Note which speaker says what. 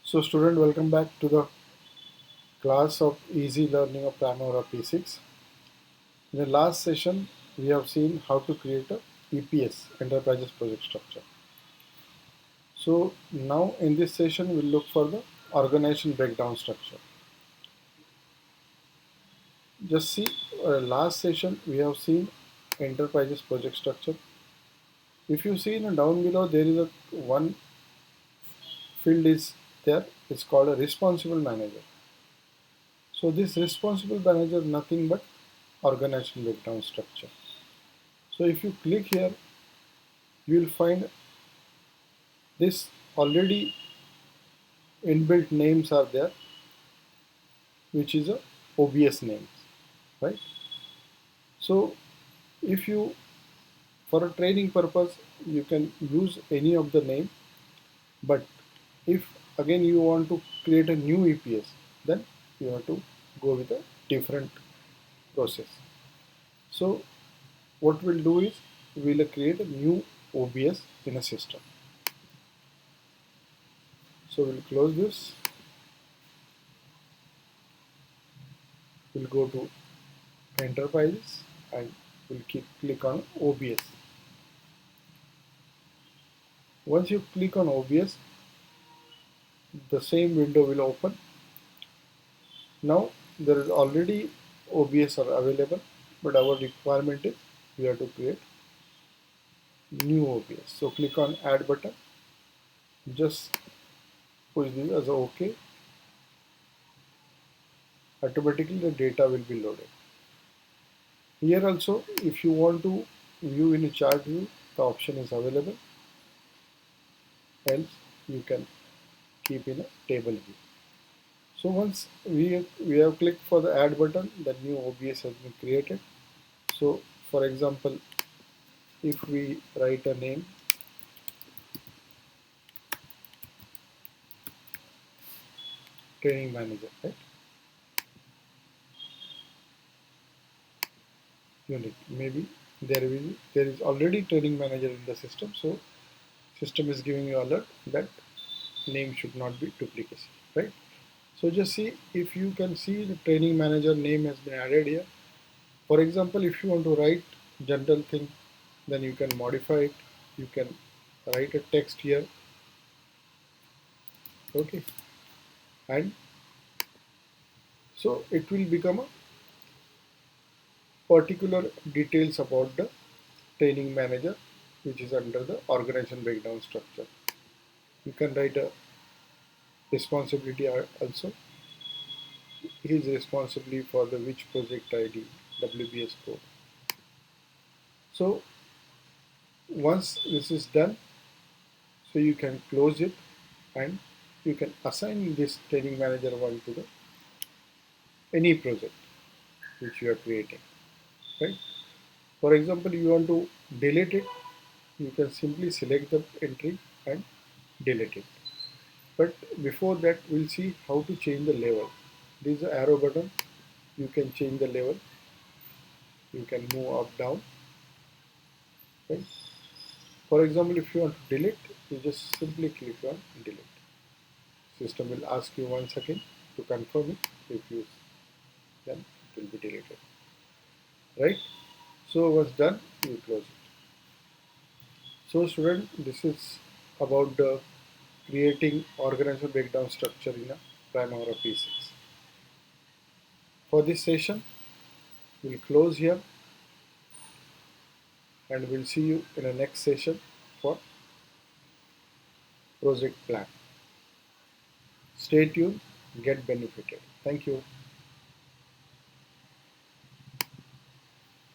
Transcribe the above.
Speaker 1: So student, welcome back to the class of easy learning of Primavera P6. In the last session, we have seen how to create a EPS, Enterprises Project Structure. So now in this session, we'll look for the organization breakdown structure. Just see, last session, we have seen Enterprises Project Structure. If you see down below, there is a one field is there. It's called a responsible manager. So this responsible manager is nothing but organization breakdown structure. So if you click here, you will find this already inbuilt names are there, which is a OBS names, right? So if you, for a training purpose, you can use any of the name, but if again you want to create a new EPS, then you have to go with a different process. So what we'll do is we'll create a new OBS in a system. So we'll close this. We'll go to Enterprises and we'll click on OBS. Once you click on OBS, the same window will open. Now there is already OBS are available, but our requirement is we have to create new OBS. So click on Add button. Just push this as OK. Automatically the data will be loaded. Here also, if you want to view in a chart view, the option is available. Else you can keep in a table view. So once we have clicked for the add button, the new OBS has been created. So for example, if we write a name, training manager, right? Unit, maybe there is already training manager in the system, so system is giving you alert that name should not be duplicacy, right? So just see, if you can see the training manager name has been added here. For example, if you want to write general thing, then you can modify it. You can write a text here, okay, and so it will become a particular details about the training manager, which is under the organization breakdown structure. You can write a responsibility also. He is responsible for the which project ID, WBS code. So once this is done, so you can close it and you can assign this training manager one to the any project which you are creating, right? For example, you want to delete it, you can simply select the entry and delete it. But before that, we'll see how to change the level. This is the arrow button. You can change the level. You can move up, down, right? For example, if you want to delete, you just simply click on delete. System will ask you once again to confirm it. If you, then it will be deleted, right? So once done, you close it. So student, this is about the creating organizational breakdown structure in a Primavera P6. For this session, we'll close here and we'll see you in the next session for project plan. Stay tuned, get benefited. Thank you.